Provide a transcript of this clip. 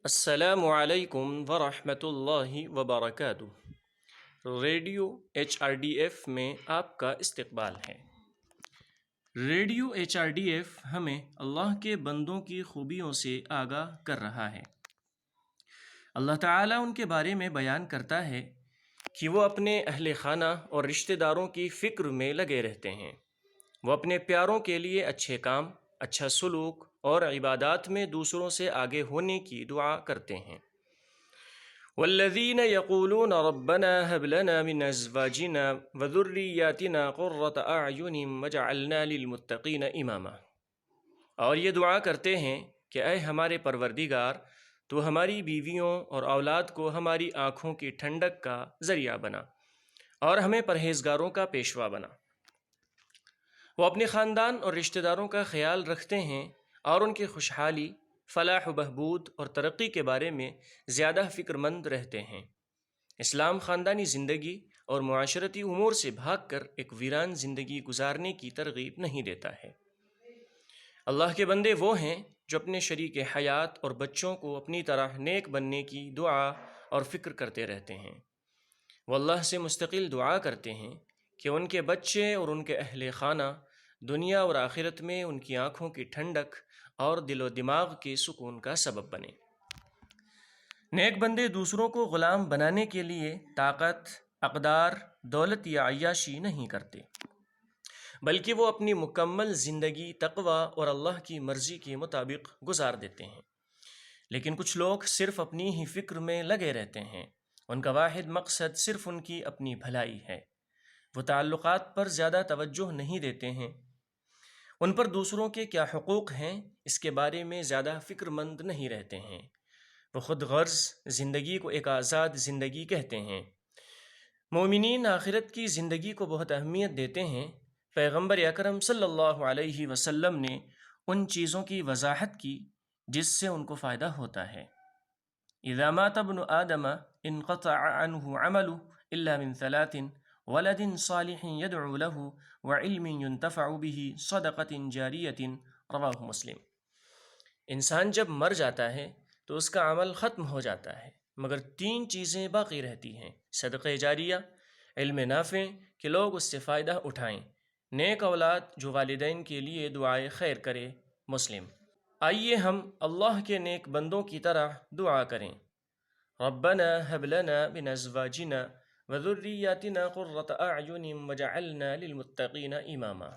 السلام علیکم ورحمۃ اللہ وبرکاتہ۔ ریڈیو HRDF میں آپ کا استقبال ہے۔ ریڈیو HRDF ہمیں اللہ کے بندوں کی خوبیوں سے آگاہ کر رہا ہے۔ اللہ تعالیٰ ان کے بارے میں بیان کرتا ہے کہ وہ اپنے اہل خانہ اور رشتہ داروں کی فکر میں لگے رہتے ہیں۔ وہ اپنے پیاروں کے لیے اچھے کام، اچھا سلوک اور عبادات میں دوسروں سے آگے ہونے کی دعا کرتے ہیں۔ والذین یقولون ربنا هب لنا من ازواجنا وذریاتنا قرۃ اعین وجعلنا للمتقین اماما، اور یہ دعا کرتے ہیں کہ اے ہمارے پروردگار، تو ہماری بیویوں اور اولاد کو ہماری آنکھوں کی ٹھنڈک کا ذریعہ بنا اور ہمیں پرہیزگاروں کا پیشوا بنا۔ وہ اپنے خاندان اور رشتہ داروں کا خیال رکھتے ہیں اور ان کی خوشحالی، فلاح و بہبود اور ترقی کے بارے میں زیادہ فکر مند رہتے ہیں۔ اسلام خاندانی زندگی اور معاشرتی امور سے بھاگ کر ایک ویران زندگی گزارنے کی ترغیب نہیں دیتا ہے۔ اللہ کے بندے وہ ہیں جو اپنے شریک حیات اور بچوں کو اپنی طرح نیک بننے کی دعا اور فکر کرتے رہتے ہیں۔ وہ اللہ سے مستقل دعا کرتے ہیں کہ ان کے بچے اور ان کے اہل خانہ دنیا اور آخرت میں ان کی آنکھوں کی ٹھنڈک اور دل و دماغ کے سکون کا سبب بنے۔ نیک بندے دوسروں کو غلام بنانے کے لیے طاقت، اقدار، دولت یا عیاشی نہیں کرتے، بلکہ وہ اپنی مکمل زندگی تقوی اور اللہ کی مرضی کے مطابق گزار دیتے ہیں۔ لیکن کچھ لوگ صرف اپنی ہی فکر میں لگے رہتے ہیں، ان کا واحد مقصد صرف ان کی اپنی بھلائی ہے۔ وہ تعلقات پر زیادہ توجہ نہیں دیتے ہیں، ان پر دوسروں کے کیا حقوق ہیں اس کے بارے میں زیادہ فکر مند نہیں رہتے ہیں۔ وہ خود غرض زندگی کو ایک آزاد زندگی کہتے ہیں۔ مومنین آخرت کی زندگی کو بہت اہمیت دیتے ہیں۔ پیغمبر اکرم صلی اللہ علیہ وسلم نے ان چیزوں کی وضاحت کی جس سے ان کو فائدہ ہوتا ہے۔ اذا مات ابن آدم انقطع عنہ عمله الا من ثلاث، ولد صالح يدعو له وعلم ينتفع به صدقۃ جاریۃ، رواہ مسلم۔ انسان جب مر جاتا ہے تو اس کا عمل ختم ہو جاتا ہے مگر تین چیزیں باقی رہتی ہیں: صدقہ جاریہ، علم نافع کہ لوگ اس سے فائدہ اٹھائیں، نیک اولاد جو والدین کے لیے دعائے خیر کرے، مسلم۔ آئیے ہم اللہ کے نیک بندوں کی طرح دعا کریں۔ ربنا هب لنا من ازواجنا وذریاتنا قرۃ اعین وجعلنا للمتقین اماما۔